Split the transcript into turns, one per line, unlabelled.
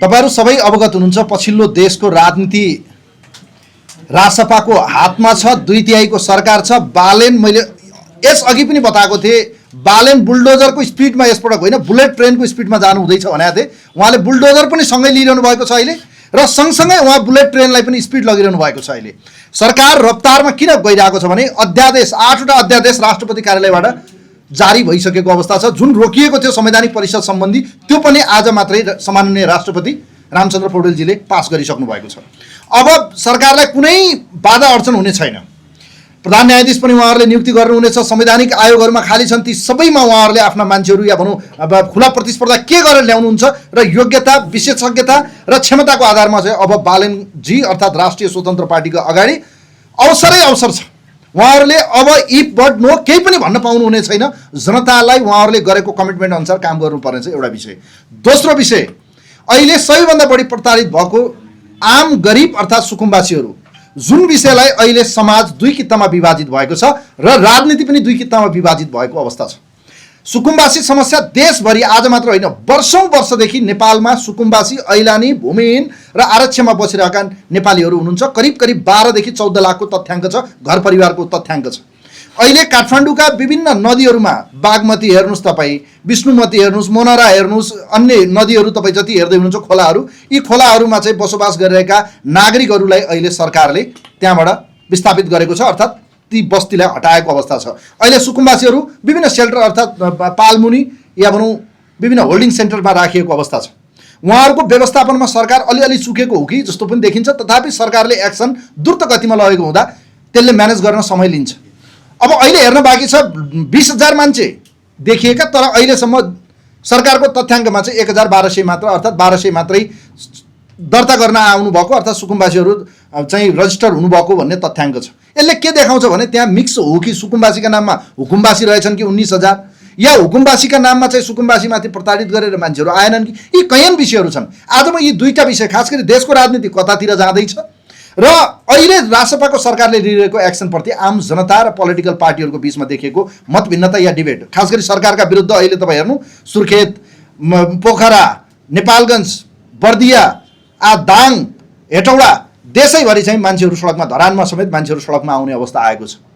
तपाईहरु सबै अवगत हुनुहुन्छ पछिल्लो देशको राजनीति रासपाको हातमा छ। 2/3 को सरकार छ। बालेन मैले यस अघि पनि बताएको थिएँ, बालेन बुलडोजरको स्पिडमा यसपटक होइन बुलेट ट्रेनको स्पिडमा जानु हुँदैछ भनेको थिएँ। उहाँले बुलडोजर पनि सँगै लिइरहनु भएको छ अहिले र सँगसँगै उहाँ बुलेट ट्रेनलाई पनि स्पिड लगिरहनु भएको छ। अहिले सरकार रफ्तारमा किन गइरहेको छ भने अध्यादेश 8वटा अध्यादेश राष्ट्रपति कार्यालयबाट जारी भइसकेको अवस्था छ। जुन रोकिएको थियो संवैधानिक परिषद सम्बन्धी त्यो पनि आज मात्रै सम्माननीय राष्ट्रपति रामचन्द्र पौडेलजीले पास गरिसक्नु भएको छ। अब सरकारलाई कुनै बाधा अड्चन हुने छैन। प्रधान न्यायाधीश पनि उहाँहरूले नियुक्ति गर्नुहुनेछ। संवैधानिक आयोगहरूमा खाली छन्, ती सबैमा उहाँहरूले आफ्ना मान्छेहरू या भनौँ अब खुला प्रतिस्पर्धा के गरेर ल्याउनुहुन्छ र योग्यता, विशेषज्ञता र क्षमताको आधारमा चाहिँ अब बालेनजी अर्थात् राष्ट्रिय स्वतन्त्र पार्टीको अगाडि अवसरै अवसर छ। उहाँहरूले अब इफ बट नो केही पनि भन्न पाउनुहुने छैन। जनतालाई उहाँहरूले गरेको कमिटमेन्ट अनुसार काम गर्नुपर्ने छ, एउटा विषय। दोस्रो विषय, अहिले सबैभन्दा बढी प्रताडित भएको आम गरिब अर्थात् सुकुम्बासीहरू, जुन विषयलाई अहिले समाज दुई कित्तामा विभाजित भएको छ र राजनीति पनि दुई कित्तामा विभाजित भएको अवस्था छ। सुकुम्बासी समस्या देशभरि आज मात्र होइन वर्षौं वर्षदेखि नेपालमा सुकुम्बासी, ऐलानी, भूमिहीन र आरक्षमा बसिरहेका नेपालीहरू हुनुहुन्छ। करिब करिब 12 देखि 14 लाखको तथ्याङ्क छ, घर परिवारको तथ्याङ्क छ। अहिले काठमाडौँका विभिन्न नदीहरूमा बागमती हेर्नुहोस्, तपाईँ विष्णुमती हेर्नुहोस्, मोनरा हेर्नुहोस्, अन्य नदीहरू तपाईँ जति हेर्दै हुनुहुन्छ खोलाहरू, यी खोलाहरूमा चाहिँ बसोबास गरिरहेका नागरिकहरूलाई अहिले सरकारले त्यहाँबाट विस्थापित गरेको छ, अर्थात् ती बस्तीलाई हटाएको अवस्था छ। अहिले सुकुम्बासीहरू विभिन्न सेल्टर अर्थात् पालमुनि या भनौँ विभिन्न होल्डिङ सेन्टरमा राखिएको अवस्था छ। उहाँहरूको व्यवस्थापनमा सरकार अलिअलि चुकेको हो कि जस्तो पनि देखिन्छ। तथापि सरकारले एक्सन द्रुत गतिमा लगेको हुँदा त्यसले म्यानेज गर्न समय लिन्छ। अब अहिले हेर्न बाँकी छ 20,000 मान्छे देखिएका, तर अहिलेसम्म सरकारको तथ्याङ्कमा चाहिँ 1,1200 मात्र अर्थात् 1200 मात्रै दर्ता गर्न आउनुभएको अर्थात् सुकुम्बासीहरू चाहिँ रजिस्टर हुनुभएको भन्ने तथ्याङ्क छ। यसले के देखाउँछ भने त्यहाँ मिक्स हो कि सुकुम्बासीका नाममा हुकुमबासी रहेछन् कि 19,000 या हुकुमबासीका नाममा चाहिँ सुकुम्बासीमाथि प्रताडित गरेर मान्छेहरू आएनन् कि, यी कैयन विषयहरू छन्। आज म यी दुईटा विषय, खास गरी देशको राजनीति कतातिर जाँदैछ र अहिले रासपाको सरकारले लिइरहेको एक्सनप्रति आम जनता र पोलिटिकल पार्टीहरूको बिचमा देखिएको मतभिन्नता या डिबेट, खास गरी सरकारका विरुद्ध अहिले तपाईँ हेर्नु सुर्खेत, पोखरा, नेपालगञ्ज, बर्दिया, दाङ, हेटौडा देशैभरि चाहिँ मान्छेहरू सडकमा, धरानमा समेत मान्छेहरू सडकमा आउने अवस्था आएको छ।